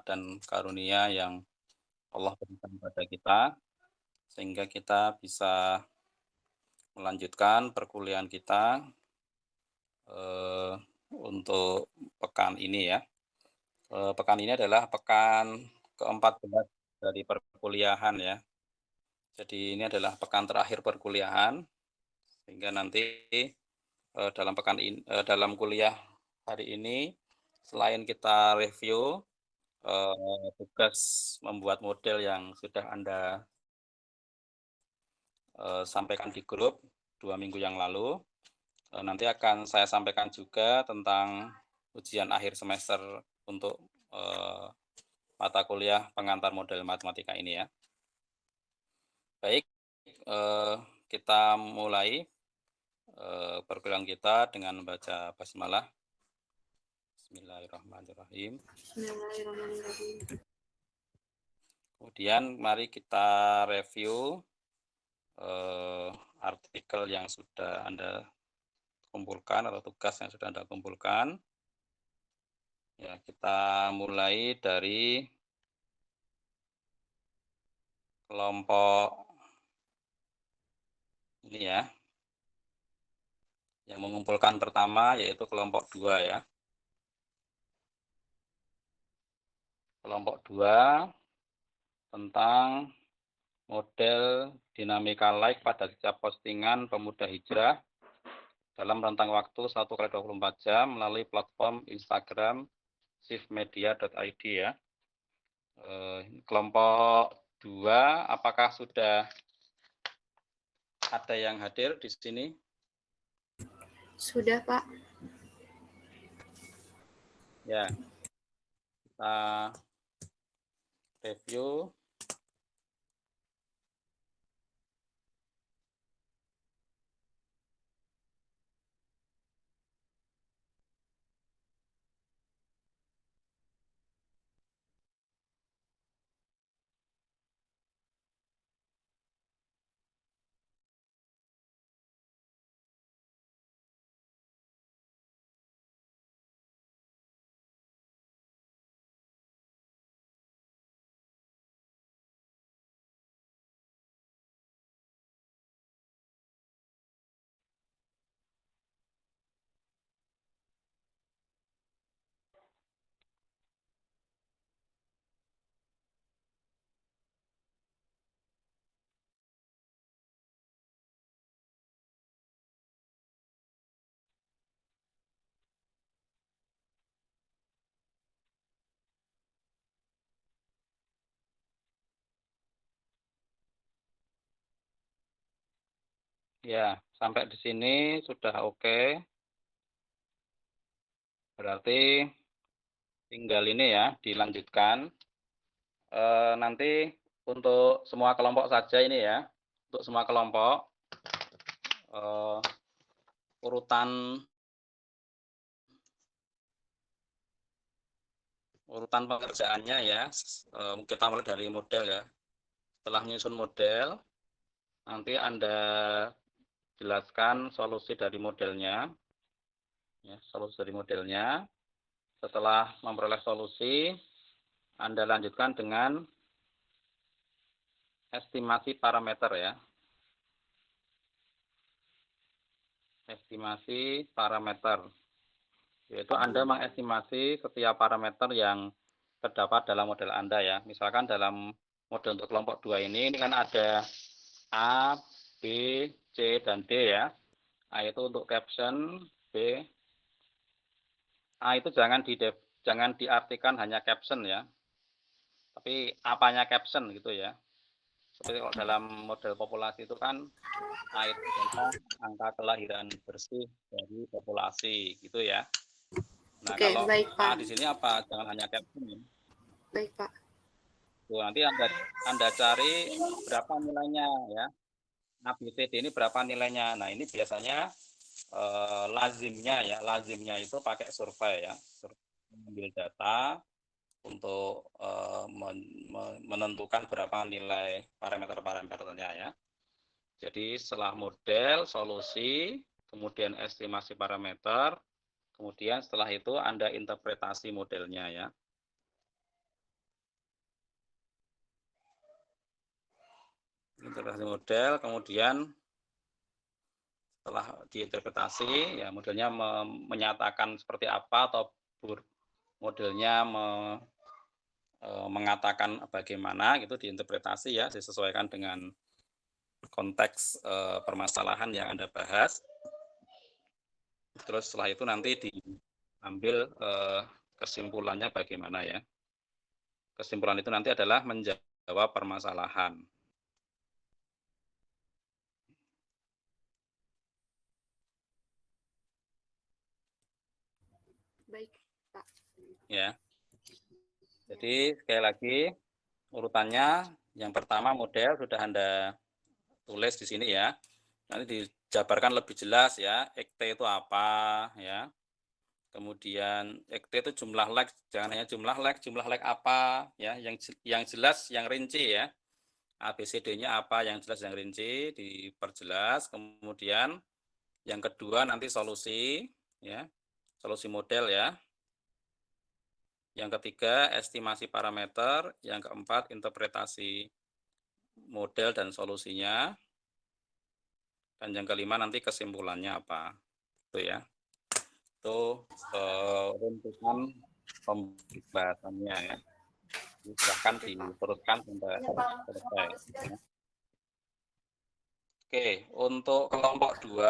dan karunia yang Allah berikan pada kita, sehingga kita bisa melanjutkan perkuliahan kita eh, untuk pekan ini ya. Pekan ini adalah pekan ke-14 dari perkuliahan ya. Jadi ini adalah pekan terakhir perkuliahan, sehingga nanti dalam kuliah hari ini, selain kita review tugas membuat model yang sudah Anda sampaikan di grup 2 minggu yang lalu, nanti akan saya sampaikan juga tentang ujian akhir semester untuk mata kuliah pengantar model matematika ini ya. Baik, kita mulai perkuliahan kita dengan membaca basmalah. Bismillahirrahmanirrahim. Bismillahirrahmanirrahim. Kemudian mari kita review artikel yang sudah Anda kumpulkan atau tugas yang sudah Anda kumpulkan. Ya, kita mulai dari kelompok ini ya. Yang mengumpulkan pertama yaitu kelompok 2 ya. Kelompok 2 tentang model dinamika like pada setiap postingan pemuda hijrah dalam rentang waktu 1x24 jam melalui platform Instagram shiftmedia.id ya. Kelompok 2, apakah sudah ada yang hadir di sini? Sudah, Pak. Ya, kita review. Ya, sampai di sini sudah oke. Berarti tinggal ini ya, dilanjutkan. Nanti untuk semua kelompok saja ini ya. Untuk semua kelompok, urutan pengerjaannya ya. Kita mulai dari model ya. Setelah menyusun model, nanti Anda jelaskan solusi dari modelnya. Ya, solusi dari modelnya. Setelah memperoleh solusi, Anda lanjutkan dengan estimasi parameter ya. Estimasi parameter. Yaitu Anda mengestimasi setiap parameter yang terdapat dalam model Anda ya. Misalkan dalam model untuk kelompok 2 ini kan ada A, B, C, dan D ya. A itu untuk caption, B. A itu jangan diartikan hanya caption ya. Tapi apanya caption gitu ya. Seperti kalau dalam model populasi itu kan A itu adalah angka kelahiran bersih dari populasi gitu ya. Nah, Oke, kalau baik, A Pak. di sini apa? Jangan hanya caption ya. Baik, Pak. Tuh, nanti Anda cari berapa nilainya ya. A, B, C, D ini berapa nilainya. Nah, ini biasanya lazimnya itu pakai survei ya. Mengambil data untuk menentukan berapa nilai parameternya ya. Jadi setelah model, solusi, kemudian estimasi parameter, kemudian setelah itu Anda interpretasi modelnya ya. interpretasi model, kemudian setelah diinterpretasi, ya modelnya menyatakan seperti apa atau modelnya mengatakan bagaimana gitu diinterpretasi ya, disesuaikan dengan konteks permasalahan yang Anda bahas. Terus setelah itu nanti diambil kesimpulannya bagaimana ya. Kesimpulan itu nanti adalah menjawab permasalahan. Baik, Pak. Ya. Jadi sekali lagi urutannya yang pertama model sudah Anda tulis di sini ya. Nanti dijabarkan lebih jelas ya, EKT itu apa ya. Kemudian EKT itu jumlah leg, jangan hanya jumlah leg apa ya, yang jelas, yang rinci ya. ABCD-nya apa yang jelas, yang rinci diperjelas. Kemudian yang kedua nanti solusi ya, solusi model ya. Yang ketiga estimasi parameter, yang keempat interpretasi model dan solusinya. Dan yang kelima nanti kesimpulannya apa. Itu ya. Itu runtutan pembahasannya ya. Silahkan diteruskan sampai selesai. Ya. Oke, untuk kelompok 2,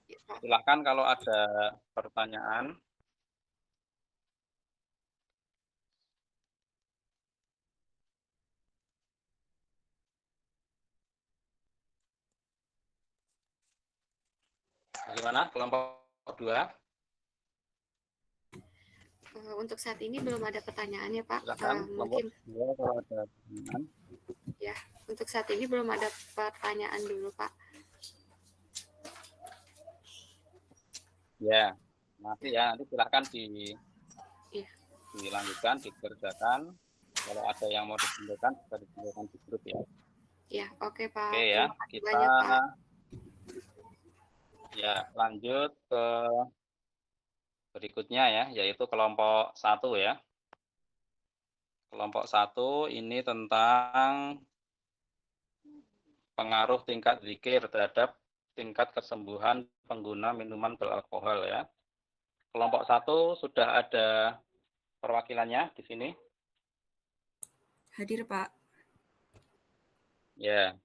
Ya, Pak. silahkan kalau ada pertanyaan. Bagaimana kelompok 2? Untuk saat ini belum ada pertanyaan ya, Pak. Silahkan kelompok Mungkin 2 kalau ada pertanyaan. ya, untuk saat ini belum ada pertanyaan dulu, Pak. Ya, nanti ya, nanti silahkan Iya. dilanjutkan, dikerjakan. Kalau ada yang mau disampaikan, bisa disampaikan di grup ya. Ya, oke, Pak. Oke ya, Terima kasih kita banyak, Pak. ya lanjut ke berikutnya ya, yaitu kelompok 1 ya. Kelompok 1 ini tentang pengaruh tingkat zikir terhadap tingkat kesembuhan pengguna minuman beralkohol ya. Kelompok 1 sudah ada perwakilannya di sini. Hadir, Pak. Ya.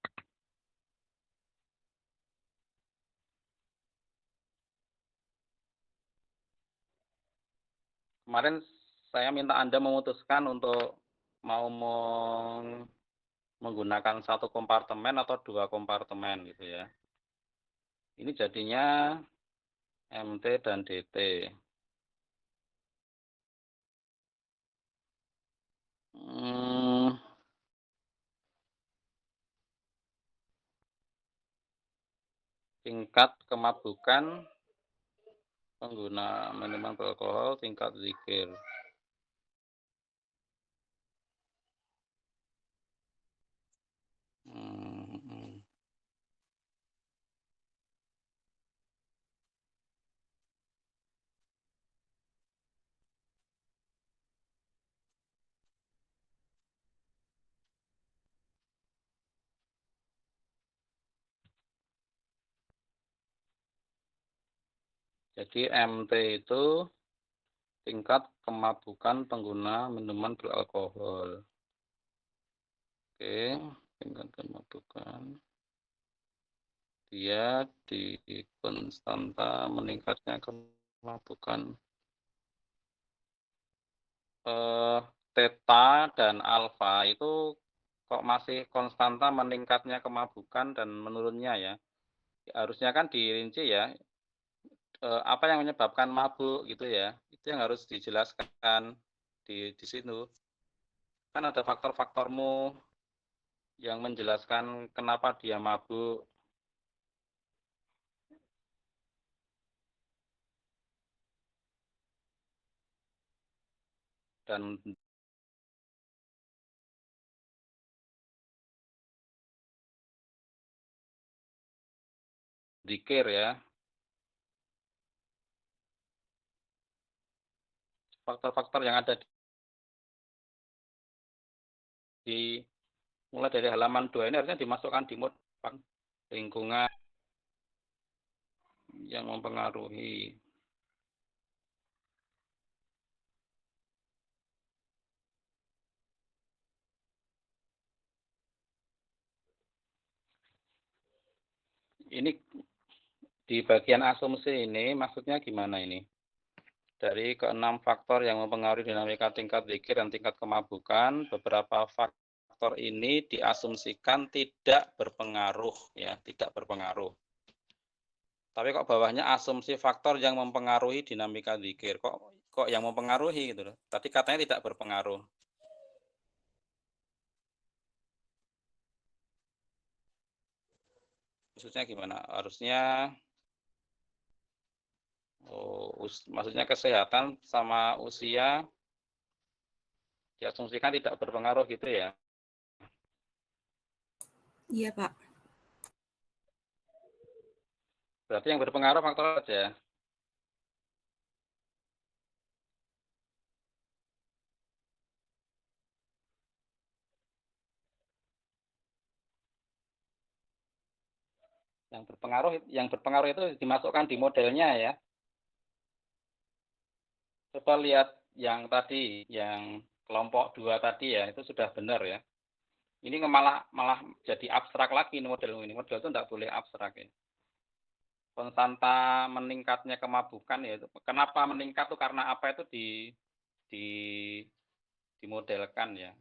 Kemarin saya minta Anda memutuskan untuk mau menggunakan satu kompartemen atau 2 kompartemen gitu ya. Ini jadinya MT dan DT. Tingkat kemabukan pengguna minuman beralkohol, tingkat zikir. Jadi MT itu tingkat kemabukan pengguna minuman beralkohol. Oke, tingkat kemabukan. Dia di konstanta meningkatnya kemabukan. Theta dan alfa itu kok masih konstanta meningkatnya kemabukan dan menurunnya ya. Harusnya kan dirinci ya, apa yang menyebabkan mabuk gitu ya. Itu yang harus dijelaskan di situ. Kan ada faktor-faktormu yang menjelaskan kenapa dia mabuk. Dan zikir ya. Faktor-faktor yang ada di Mulai dari halaman 2 ini harusnya dimasukkan di mode lingkungan yang mempengaruhi. Ini di bagian asumsi ini maksudnya gimana ini? Dari keenam faktor yang mempengaruhi dinamika tingkat zikir dan tingkat kemabukan, beberapa faktor ini diasumsikan tidak berpengaruh, ya, tidak berpengaruh. Tapi kok bawahnya asumsi faktor yang mempengaruhi dinamika zikir, kok yang mempengaruhi gitu loh. Tadi katanya tidak berpengaruh. Maksudnya gimana? Harusnya maksudnya kesehatan sama usia diasumsikan tidak berpengaruh gitu ya. Iya, Pak. Berarti yang berpengaruh faktor aja. Yang berpengaruh itu dimasukkan di modelnya ya. Coba lihat yang tadi, yang kelompok 2 tadi ya, itu sudah benar ya. Ini malah jadi abstrak lagi model ini. Model itu tidak boleh abstrak ya. Konstanta meningkatnya kemabukan ya. Kenapa meningkat tuh karena apa itu di dimodelkan ya.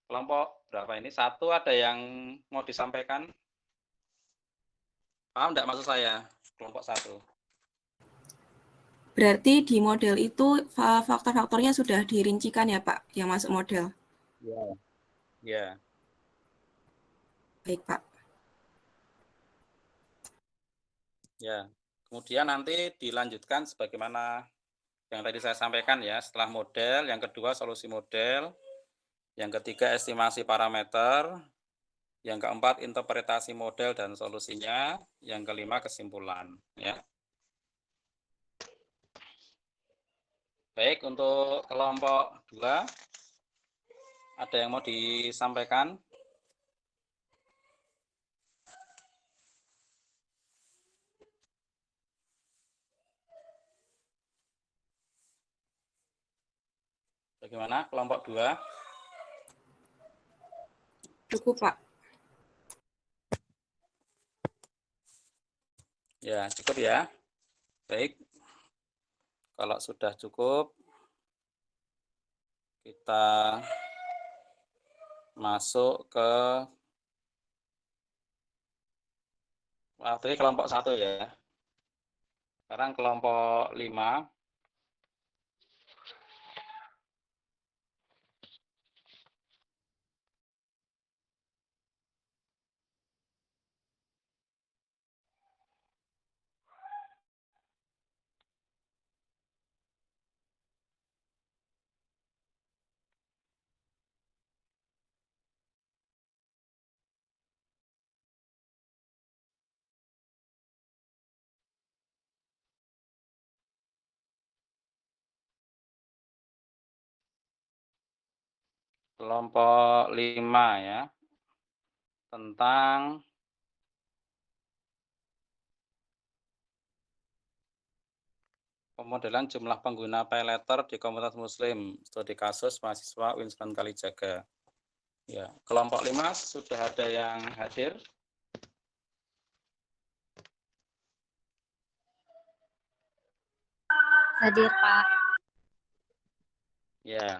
Kelompok berapa ini? 1 ada yang mau disampaikan? Paham enggak maksud saya? Kelompok 1. Berarti di model itu faktor-faktornya sudah dirincikan ya, Pak, yang masuk model? Ya. Ya. Baik, Pak. Ya. Kemudian nanti dilanjutkan sebagaimana yang tadi saya sampaikan ya, setelah model, yang kedua solusi model, yang ketiga estimasi parameter, yang keempat interpretasi model dan solusinya, yang kelima kesimpulan ya. Baik, untuk kelompok 2 ada yang mau disampaikan? Bagaimana kelompok 2? Cukup, Pak. Ya, cukup ya. Baik. Kalau sudah cukup, kita masuk ke kelompok 1 ya. Sekarang kelompok 5. Kelompok 5 ya. Tentang pemodelan jumlah pengguna pay letter di komunitas muslim, studi kasus mahasiswa Winston Kalijaga. Ya, kelompok 5 sudah ada yang hadir? Hadir, Pak. Ya.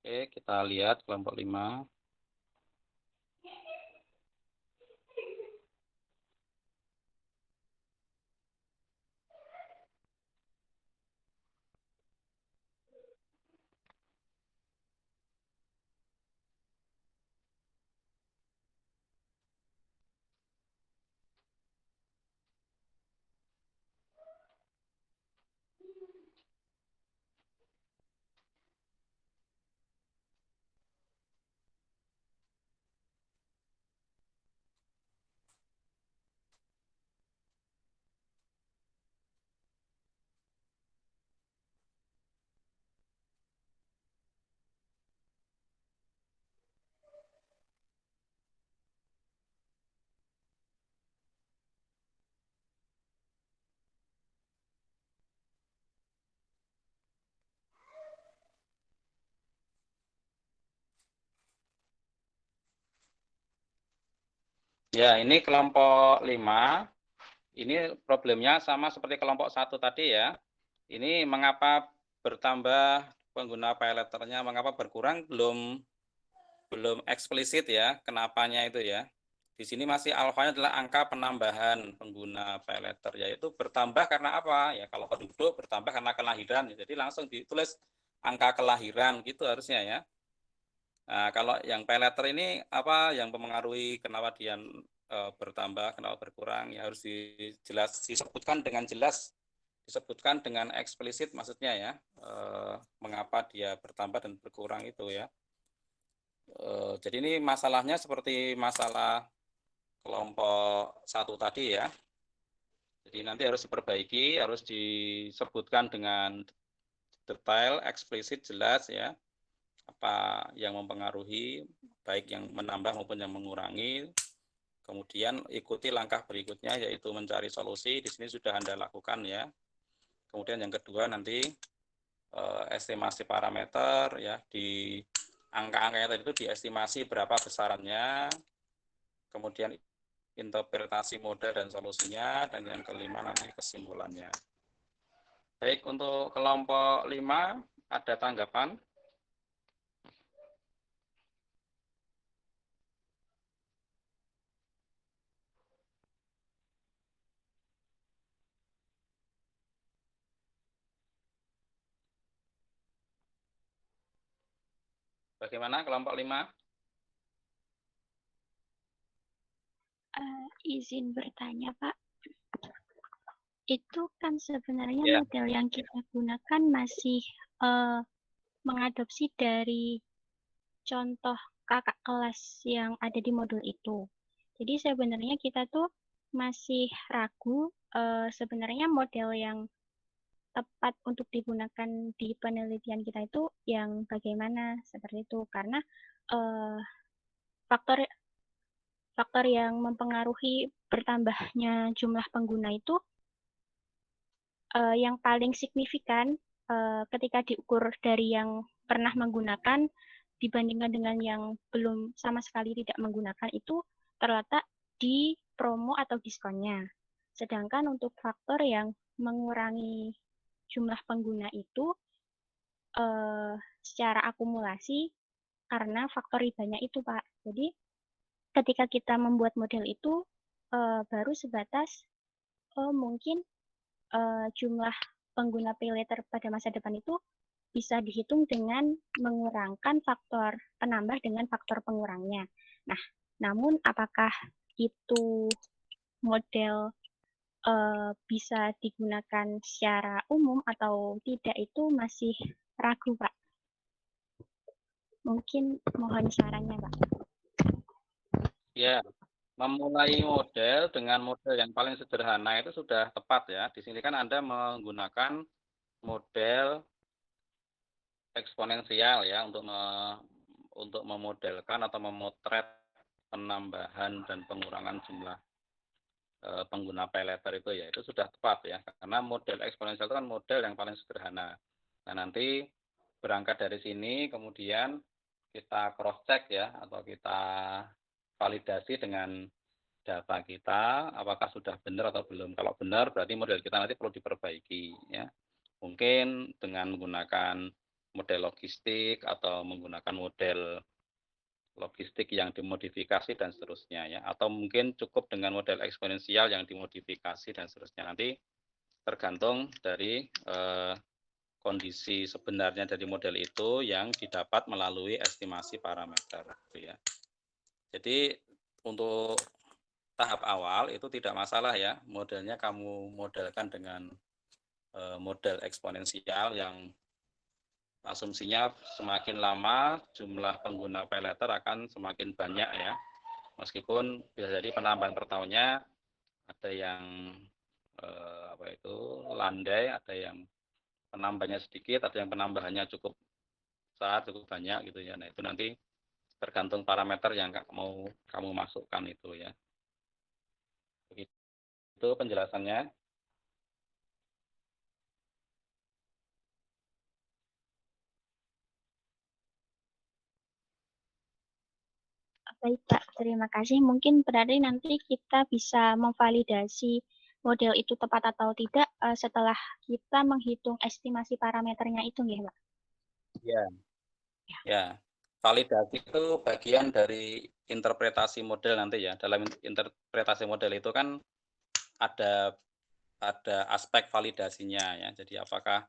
Oke, kita lihat kelompok 5. Ya, ini kelompok 5. Ini problemnya sama seperti kelompok 1 tadi ya. Ini mengapa bertambah pengguna pay letternya, mengapa berkurang belum eksplisit ya, kenapanya itu ya. Di sini masih alfanya adalah angka penambahan pengguna pay letter, yaitu bertambah karena apa? Ya kalau penduduk bertambah karena kelahiran, jadi langsung ditulis angka kelahiran gitu harusnya ya. Nah, kalau yang pay letter ini apa yang mempengaruhi kenapa dia bertambah, kenapa berkurang, ya harus disebutkan dengan jelas, disebutkan dengan eksplisit maksudnya ya, mengapa dia bertambah dan berkurang itu ya. Jadi ini masalahnya seperti masalah kelompok 1 tadi ya. Jadi nanti harus diperbaiki, harus disebutkan dengan detail, eksplisit, jelas ya, apa yang mempengaruhi, baik yang menambah maupun yang mengurangi. Kemudian ikuti langkah berikutnya, yaitu mencari solusi. Di sini sudah Anda lakukan ya. Kemudian yang kedua nanti estimasi parameter ya, di angka-angkanya tadi itu diestimasi berapa besarannya. Kemudian interpretasi model dan solusinya, dan yang kelima nanti kesimpulannya. Baik, untuk kelompok 5 ada tanggapan? Bagaimana kelompok 5? Izin bertanya, Pak. Itu kan sebenarnya Ya. model yang kita gunakan masih mengadopsi dari contoh kakak kelas yang ada di modul itu. Jadi sebenarnya kita tuh masih ragu sebenarnya model yang tepat untuk digunakan di penelitian kita itu yang bagaimana seperti itu. Karena faktor faktor yang mempengaruhi bertambahnya jumlah pengguna itu yang paling signifikan ketika diukur dari yang pernah menggunakan dibandingkan dengan yang belum sama sekali tidak menggunakan itu terletak di promo atau diskonnya. Sedangkan untuk faktor yang mengurangi jumlah pengguna itu secara akumulasi karena faktor ribanya itu, Pak. Jadi ketika kita membuat model itu baru sebatas mungkin jumlah pengguna pay letter pada masa depan itu bisa dihitung dengan mengurangkan faktor penambah dengan faktor pengurangnya. Nah, namun apakah itu model bisa digunakan secara umum atau tidak itu masih ragu, Pak. Mungkin mohon sarannya, Pak. Ya, memulai model dengan model yang paling sederhana itu sudah tepat ya. Di sini kan Anda menggunakan model eksponensial ya untuk memodelkan atau memotret penambahan dan pengurangan jumlah pengguna pay letter itu ya. Itu sudah tepat ya. Karena model eksponensial itu kan model yang paling sederhana. Nah, nanti berangkat dari sini kemudian kita cross check ya, atau kita validasi dengan data kita apakah sudah benar atau belum. Kalau benar berarti model kita nanti perlu diperbaiki ya. Mungkin dengan menggunakan model logistik atau menggunakan model logistik yang dimodifikasi dan seterusnya ya. Atau mungkin cukup dengan model eksponensial yang dimodifikasi dan seterusnya. Nanti tergantung dari kondisi sebenarnya dari model itu yang didapat melalui estimasi parameter gitu ya. Jadi untuk tahap awal itu tidak masalah ya, modelnya kamu modelkan dengan model eksponensial yang asumsinya semakin lama jumlah pengguna pay letter akan semakin banyak ya. Meskipun bisa jadi penambahan per tahunnya ada yang apa itu landai, ada yang penambahnya sedikit, ada yang penambahannya cukup besar, cukup banyak gitu ya. Nah, itu nanti tergantung parameter yang mau kamu masukkan itu ya. Begitu penjelasannya. Baik, Pak. Terima kasih. Mungkin berarti nanti kita bisa memvalidasi model itu tepat atau tidak setelah kita menghitung estimasi parameternya itu, ya, Pak? Ya, ya. Validasi itu bagian dari interpretasi model nanti ya. Dalam interpretasi model itu kan ada aspek validasinya ya. Jadi apakah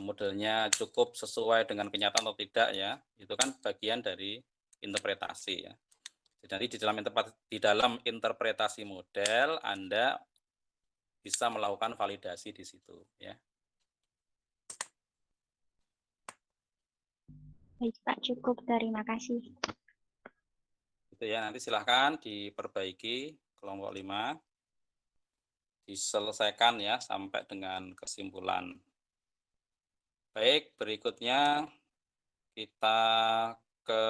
modelnya cukup sesuai dengan kenyataan atau tidak ya. Itu kan bagian dari interpretasi ya. Jadi di dalam interpretasi model Anda bisa melakukan validasi di situ ya. Baik, Pak. Cukup. Terima kasih. Itu ya, nanti silahkan diperbaiki kelompok 5. Diselesaikan ya sampai dengan kesimpulan. Baik, berikutnya kita ke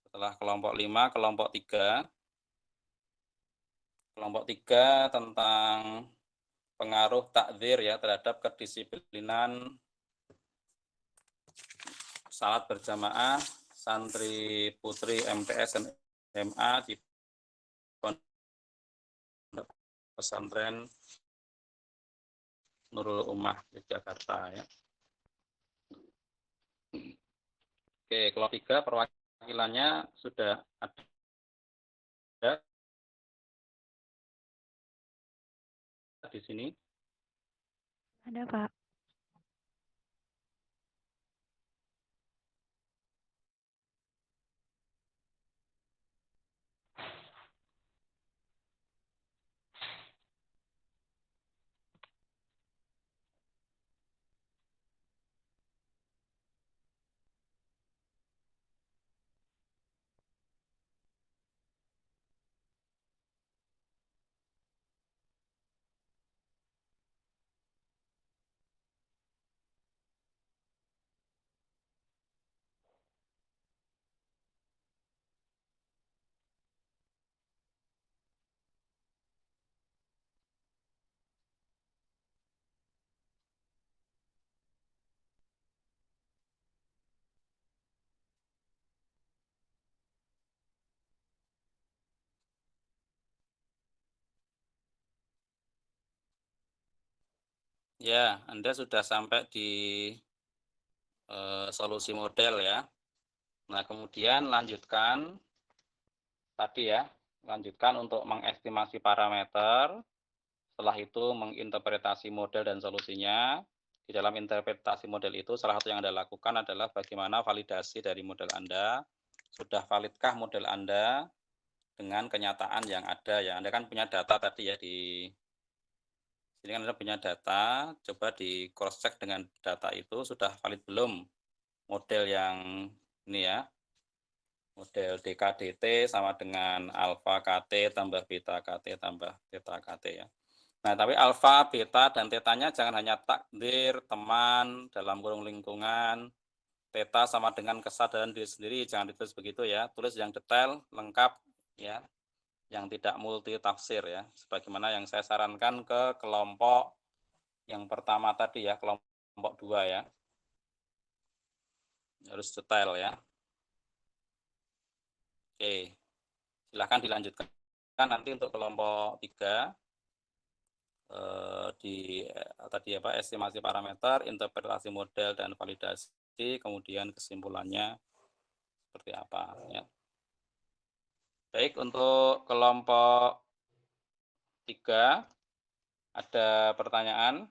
setelah kelompok 5, kelompok 3. Kelompok 3 tentang pengaruh takdir ya terhadap kedisiplinan salat berjamaah santri putri MTS dan SMA di pesantren Nurul Ummah Yogyakarta ya. Oke, kelompok 3 perwakilannya sudah ada di sini. Ada, Pak. Ya, Anda sudah sampai di solusi model ya. Nah, kemudian lanjutkan tadi ya, lanjutkan untuk mengestimasi parameter, setelah itu menginterpretasi model dan solusinya. Di dalam interpretasi model itu, salah satu yang Anda lakukan adalah bagaimana validasi dari model Anda. Sudah validkah model Anda dengan kenyataan yang ada ya. Anda kan punya data tadi ya di sini kan Anda punya data, coba di cross check dengan data itu sudah valid belum model yang ini ya. Model DKDT sama dengan alfa KT tambah beta KT tambah theta KT ya. Nah, tapi alfa, beta, dan tetanya jangan hanya takdir, teman, dalam kurung lingkungan, theta sama dengan kesadaran diri sendiri, jangan ditulis begitu ya. Tulis yang detail, lengkap ya, yang tidak multi tafsir ya. Sebagaimana yang saya sarankan ke kelompok yang pertama tadi ya, kelompok 2 ya. Harus detail ya. Oke, silahkan dilanjutkan nanti untuk kelompok 3 di tadi apa estimasi parameter, interpretasi model dan validasi, kemudian kesimpulannya seperti apa ya. Baik, untuk kelompok 3 ada pertanyaan?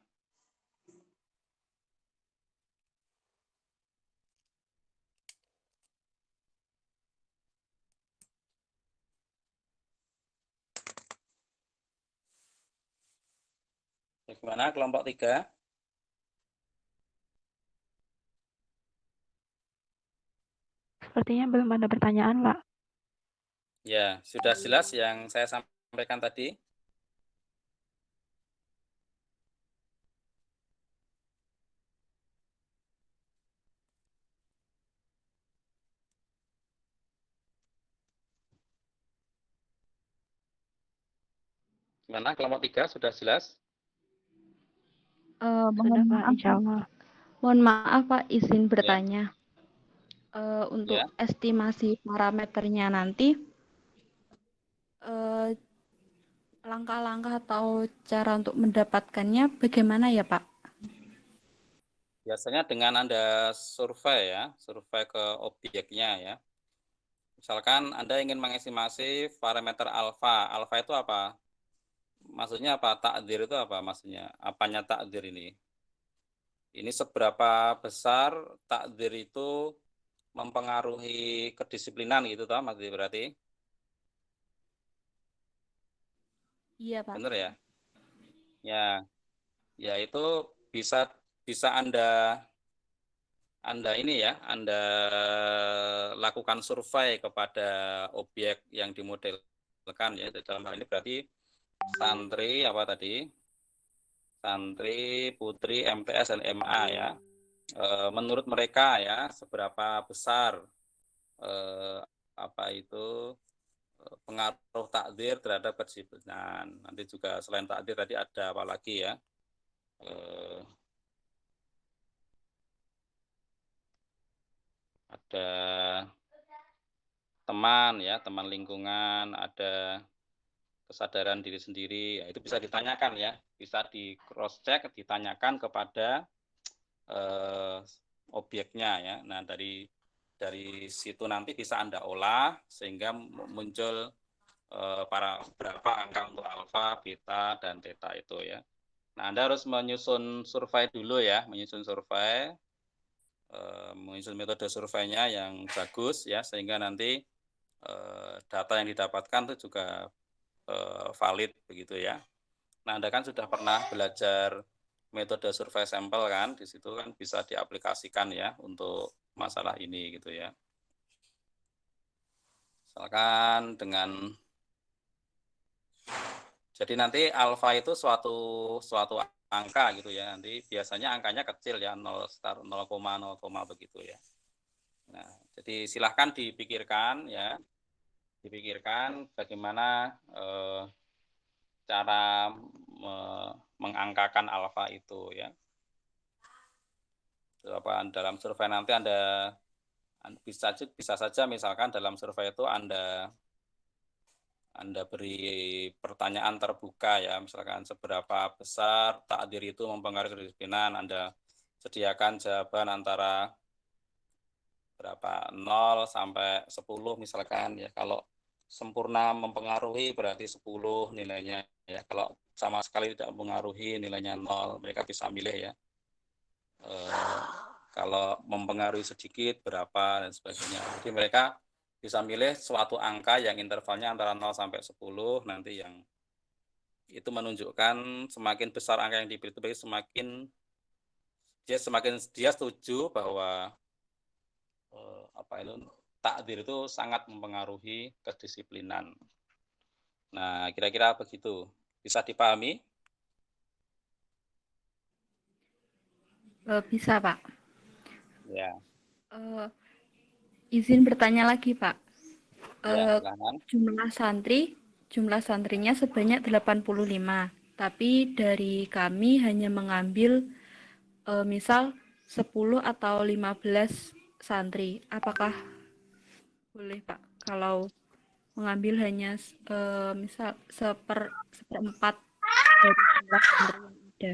Bagaimana kelompok 3? Sepertinya belum ada pertanyaan, Pak. Ya, sudah jelas yang saya sampaikan tadi? Gimana kelompok 3 sudah jelas? Sudah, Pak, insya Allah. Mohon maaf Pak, izin Ya. bertanya. Untuk Ya. estimasi parameternya nanti, eh, langkah-langkah atau cara untuk mendapatkannya bagaimana ya, Pak? Biasanya dengan Anda survei ya, survei ke objeknya ya. Misalkan Anda ingin mengestimasi parameter alfa. Alfa itu apa? Maksudnya apa? Takdir itu apa maksudnya? Apanya takdir ini? Ini seberapa besar takdir itu mempengaruhi kedisiplinan gitu toh, Mas berarti? Iya, Pak. Benar ya? Ya, ya itu bisa bisa Anda ini ya, Anda lakukan survei kepada objek yang dimodelkan ya. Dalam hal ini berarti santri apa tadi? Santri, putri, MTS dan MA ya. Menurut mereka ya, seberapa besar apa itu pengaruh takdir terhadap kedisiplinan. Nanti juga selain takdir tadi ada apa lagi ya? Ada teman ya, teman lingkungan, ada kesadaran diri sendiri, ya, itu bisa ditanyakan ya, bisa di cross check, ditanyakan kepada objeknya ya. Nah dari situ nanti bisa Anda olah sehingga muncul para berapa angka untuk alfa, beta dan theta itu ya. Nah Anda harus menyusun survei dulu ya, menyusun survei, menyusun metode surveinya yang bagus ya, sehingga nanti data yang didapatkan itu juga valid begitu ya. Nah, Anda kan sudah pernah belajar metode survei sampel kan, di situ kan bisa diaplikasikan ya untuk masalah ini gitu ya. Misalkan dengan jadi nanti alfa itu suatu angka gitu ya. Nanti biasanya angkanya kecil ya, 0, 0,0, begitu ya. Nah, jadi silahkan dipikirkan ya. Dipikirkan bagaimana cara mengangkakan alfa itu ya. Dalam survei nanti Anda bisa saja misalkan dalam survei itu Anda beri pertanyaan terbuka ya, misalkan seberapa besar takdir itu mempengaruhi kedisiplinan, Anda sediakan jawaban antara berapa 0 sampai 10 misalkan ya. Kalau sempurna mempengaruhi berarti 10 nilainya ya. Kalau sama sekali tidak mempengaruhi nilainya 0, mereka bisa milih ya. Kalau mempengaruhi sedikit berapa dan sebagainya. Jadi mereka bisa milih suatu angka yang intervalnya antara 0 sampai 10, nanti yang itu menunjukkan semakin besar angka yang dipilih semakin dia setuju bahwa takdir itu sangat mempengaruhi kedisiplinan. Nah, kira-kira begitu. Bisa dipahami? Bisa, Pak. Ya. Izin bertanya lagi, Pak. Ya, silakan. Jumlah santrinya sebanyak 85, tapi dari kami hanya mengambil misal 10 atau 15 santri. Apakah boleh, Pak, kalau mengambil hanya misal seperempat dari jumlah santri yang ada?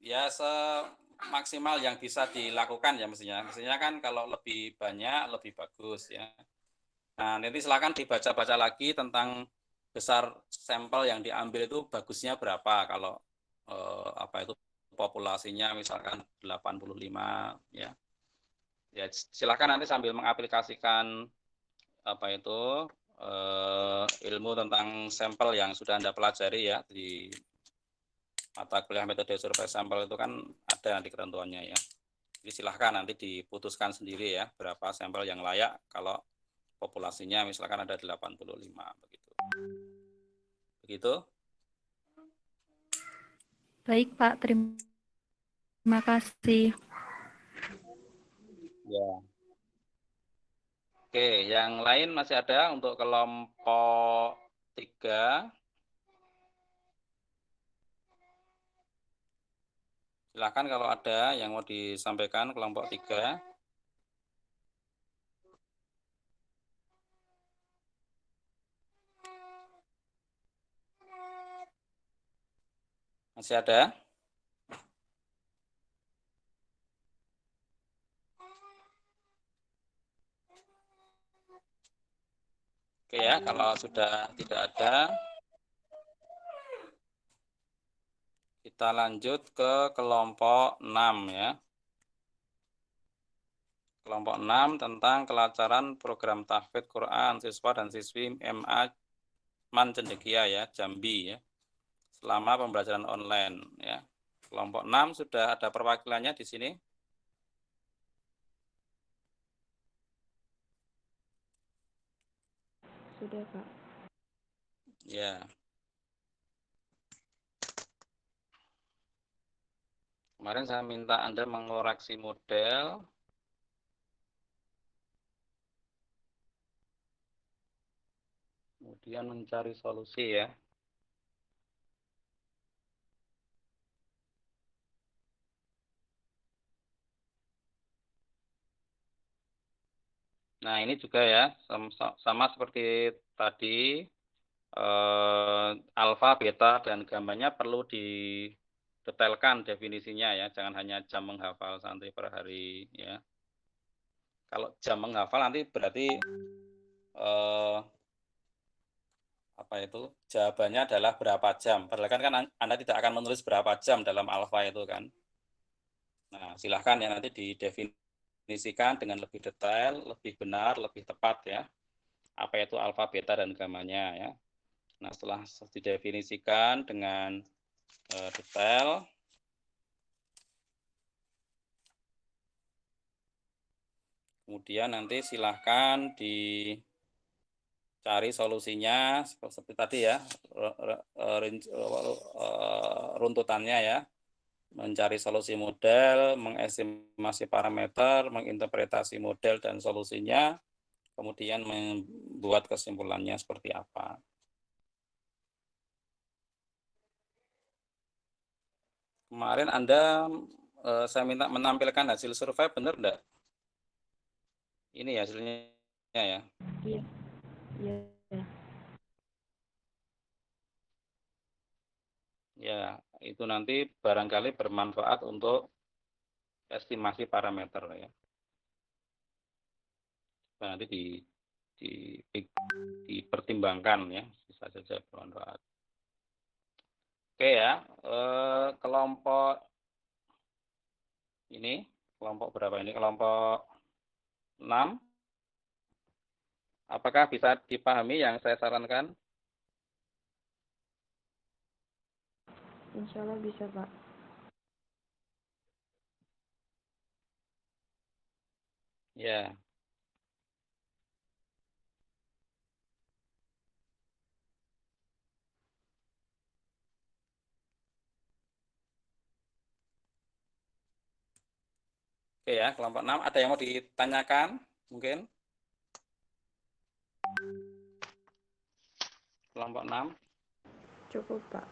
Ya semaksimal yang bisa dilakukan ya mestinya. Mestinya kan kalau lebih banyak lebih bagus ya. Nah, nanti silakan dibaca-baca lagi tentang besar sampel yang diambil itu bagusnya berapa kalau itu populasinya misalkan 85 ya. Ya silakan nanti sambil mengaplikasikan ilmu tentang sampel yang sudah Anda pelajari ya di mata kuliah metode survei sampel itu kan ada nanti ketentuannya ya. Jadi silahkan nanti diputuskan sendiri ya berapa sampel yang layak kalau populasinya misalkan ada 85 begitu. Begitu? Baik, Pak. Terima kasih. Ya. Oke, yang lain masih ada untuk kelompok 3. Silakan kalau ada yang mau disampaikan kelompok 3. Masih ada? Oke ya, kalau sudah tidak ada, kita lanjut ke kelompok 6 ya. Kelompok 6 tentang kelancaran program tahfidz Quran siswa dan siswi MA Man Cendekia ya, Jambi ya, selama pembelajaran online ya. Kelompok 6 sudah ada perwakilannya di sini. Sudah, Pak. Ya. Kemarin saya minta Anda mengoreksi model. Kemudian mencari solusi ya. Nah, ini juga ya, sama seperti tadi, alfa, beta, dan gamanya perlu didetailkan definisinya ya. Jangan hanya jam menghafal santri per hari ya. Kalau jam menghafal nanti berarti apa itu jawabannya adalah berapa jam. Padahal kan Anda tidak akan menulis berapa jam dalam alfa itu kan. Nah, silahkan ya nanti didefinisikan dengan lebih detail, lebih benar, lebih tepat ya. Apa itu alfa, beta, dan gamanya ya. Nah, setelah didefinisikan dengan detail, kemudian nanti silahkan dicari solusinya seperti tadi ya, runtutannya ya. Mencari solusi model, mengestimasi parameter, menginterpretasi model dan solusinya, kemudian membuat kesimpulannya seperti apa. Kemarin Anda, saya minta menampilkan hasil survei, benar enggak? Ini hasilnya ya. Iya. Iya. Ya, itu nanti barangkali bermanfaat untuk estimasi parameter ya. Nanti dipertimbangkan ya, bisa saja bermanfaat. Oke ya, kelompok ini, kelompok berapa ini? Kelompok 6. Apakah bisa dipahami yang saya sarankan? Insya Allah bisa, Pak. Ya. Oke ya, kelompok 6. Ada yang mau ditanyakan? Mungkin? Kelompok 6. Cukup, Pak.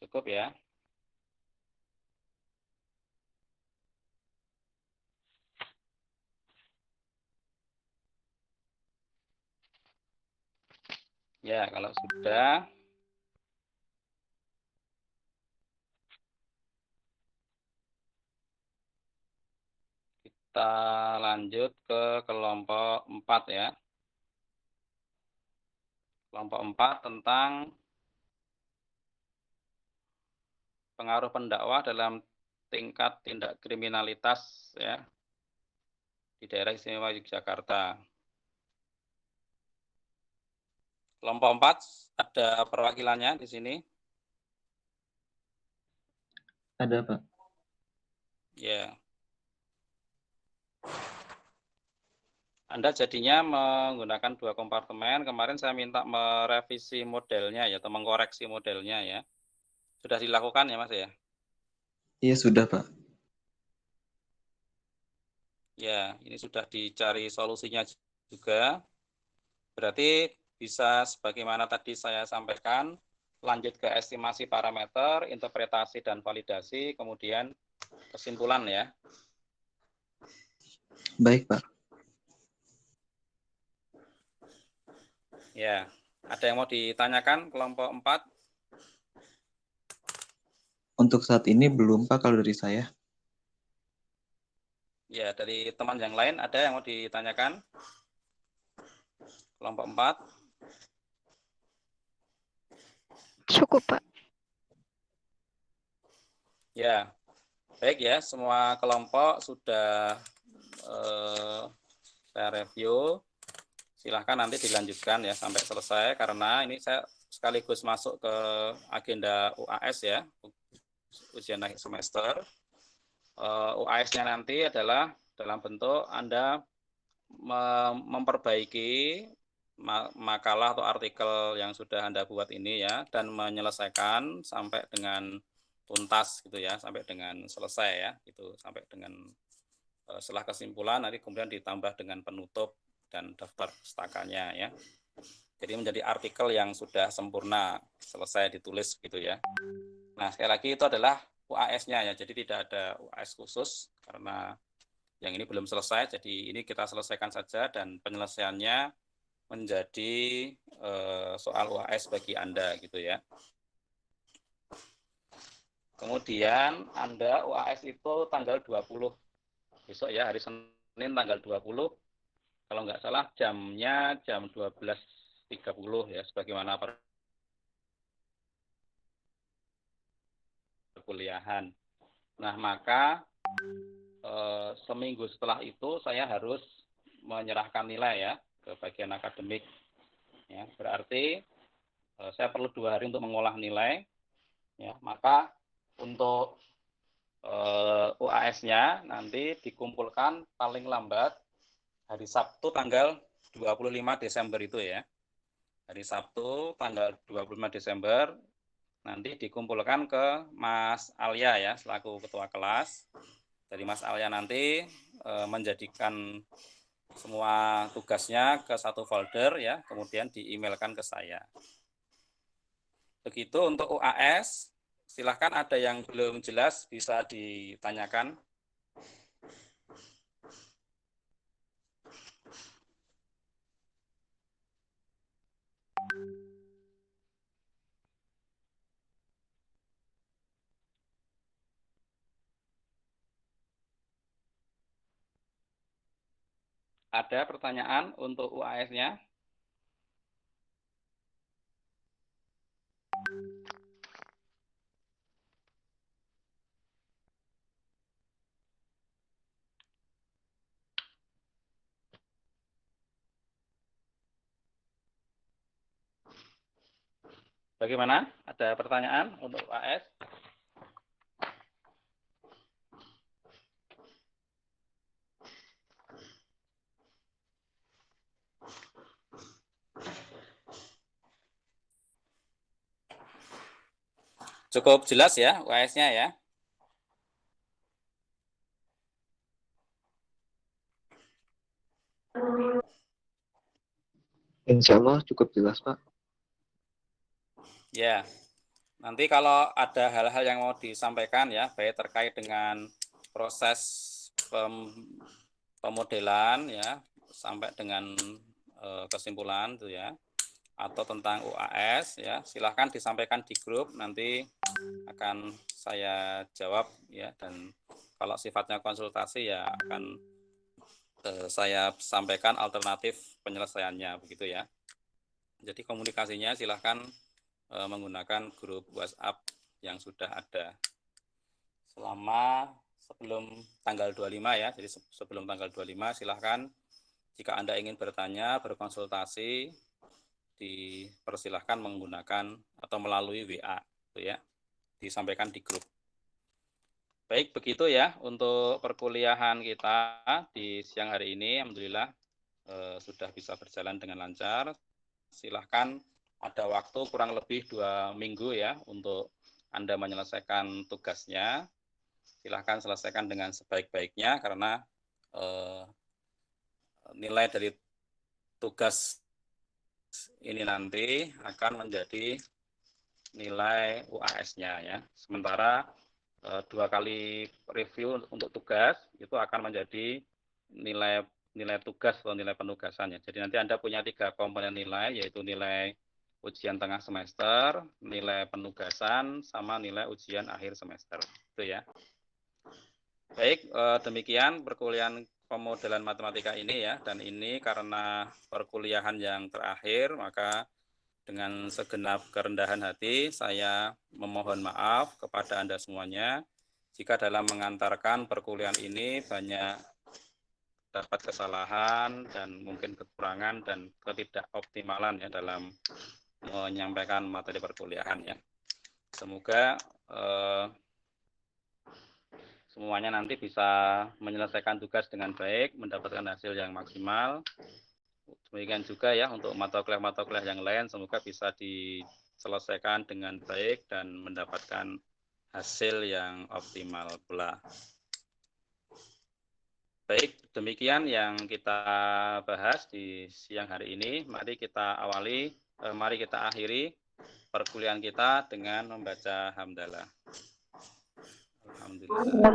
Cukup ya. Ya, kalau sudah, kita lanjut ke kelompok 4 ya. Kelompok 4 tentang pengaruh pendakwah dalam tingkat tindak kriminalitas ya di daerah istimewa Yogyakarta. Kelompok 4 ada perwakilannya di sini. Ada, Pak. Ya. Anda jadinya menggunakan 2 kompartemen. Kemarin saya minta merevisi modelnya ya, atau mengkoreksi modelnya ya. Sudah dilakukan ya, Mas ya? Iya, sudah, Pak. Ya, ini sudah dicari solusinya juga. Berarti bisa sebagaimana tadi saya sampaikan, lanjut ke estimasi parameter, interpretasi dan validasi, kemudian kesimpulan ya. Baik, Pak. Ya, ada yang mau ditanyakan kelompok 4? Untuk saat ini belum, Pak, kalau dari saya. Ya, dari teman yang lain ada yang mau ditanyakan? Kelompok 4? Cukup, Pak. Ya, baik ya, semua kelompok sudah saya review. Silahkan nanti dilanjutkan ya sampai selesai, karena ini saya sekaligus masuk ke agenda UAS ya, ujian akhir semester. UAS-nya nanti adalah dalam bentuk Anda memperbaiki makalah atau artikel yang sudah Anda buat ini ya, dan menyelesaikan sampai dengan tuntas gitu ya, sampai dengan selesai ya, itu sampai dengan setelah kesimpulan nanti kemudian ditambah dengan penutup dan daftar pustakannya ya. Jadi menjadi artikel yang sudah sempurna, selesai ditulis gitu ya. Nah, sekali lagi itu adalah UAS-nya ya, jadi tidak ada UAS khusus karena yang ini belum selesai, jadi ini kita selesaikan saja dan penyelesaiannya menjadi soal UAS bagi Anda gitu ya. Kemudian Anda UAS itu tanggal 20 besok ya, hari Senin tanggal 20, kalau nggak salah jamnya jam 12.30 ya, sebagaimana perkuliahan. Nah, maka seminggu setelah itu saya harus menyerahkan nilai ya ke bagian akademik. Ya, berarti saya perlu 2 hari untuk mengolah nilai. Ya, maka untuk UAS-nya nanti dikumpulkan paling lambat hari Sabtu tanggal 25 Desember itu ya. Hari Sabtu tanggal 25 Desember nanti dikumpulkan ke Mas Alia ya selaku ketua kelas. Dari Mas Alia nanti menjadikan semua tugasnya ke satu folder ya, kemudian di-emailkan ke saya. Begitu untuk UAS, silahkan ada yang belum jelas bisa ditanyakan. Ada pertanyaan untuk UAS-nya? Bagaimana? Ada pertanyaan untuk UAS? Cukup jelas ya UAS-nya ya? Insya Allah cukup jelas, Pak. Ya, nanti kalau ada hal-hal yang mau disampaikan ya, baik terkait dengan proses pemodelan ya, sampai dengan kesimpulan tuh ya, atau tentang UAS ya, silahkan disampaikan di grup, nanti akan saya jawab ya, dan kalau sifatnya konsultasi ya akan saya sampaikan alternatif penyelesaiannya begitu ya. Jadi komunikasinya silahkan menggunakan grup WhatsApp yang sudah ada selama sebelum tanggal 25 ya. Jadi sebelum tanggal 25 silahkan jika Anda ingin bertanya, berkonsultasi, dipersilahkan menggunakan atau melalui WA gitu ya. Disampaikan di grup. Baik, begitu ya untuk perkuliahan kita di siang hari ini. Alhamdulillah sudah bisa berjalan dengan lancar. Silahkan ada waktu kurang lebih 2 minggu ya untuk Anda menyelesaikan tugasnya. Silahkan selesaikan dengan sebaik-baiknya karena nilai dari tugas ini nanti akan menjadi nilai UAS-nya ya. Sementara 2 kali review untuk tugas itu akan menjadi nilai tugas atau nilai penugasan ya. Jadi nanti Anda punya 3 komponen nilai, yaitu nilai ujian tengah semester, nilai penugasan, sama nilai ujian akhir semester. Itu ya. Baik, demikian perkuliahan pemodelan matematika ini ya. Dan ini karena perkuliahan yang terakhir, maka dengan segenap kerendahan hati, saya memohon maaf kepada Anda semuanya jika dalam mengantarkan perkuliahan ini banyak dapat kesalahan dan mungkin kekurangan dan ketidakoptimalan ya dalam menyampaikan materi perkuliahan ya. Semoga semuanya nanti bisa menyelesaikan tugas dengan baik, mendapatkan hasil yang maksimal. Demikian juga ya untuk mata kuliah yang lain, semoga bisa diselesaikan dengan baik dan mendapatkan hasil yang optimal pula. Baik, demikian yang kita bahas di siang hari ini. Mari kita akhiri perkuliahan kita dengan membaca hamdalah. Alhamdulillah.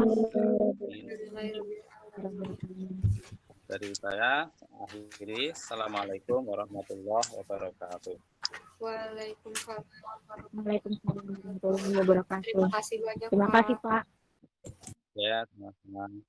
Dari saya akhiri. Assalamualaikum warahmatullahi wabarakatuh. Waalaikumsalam Waalaikumsalam warahmatullahi wabarakatuh. Terima kasih banyak, Terima kasih, Pak. Ya, teman-teman.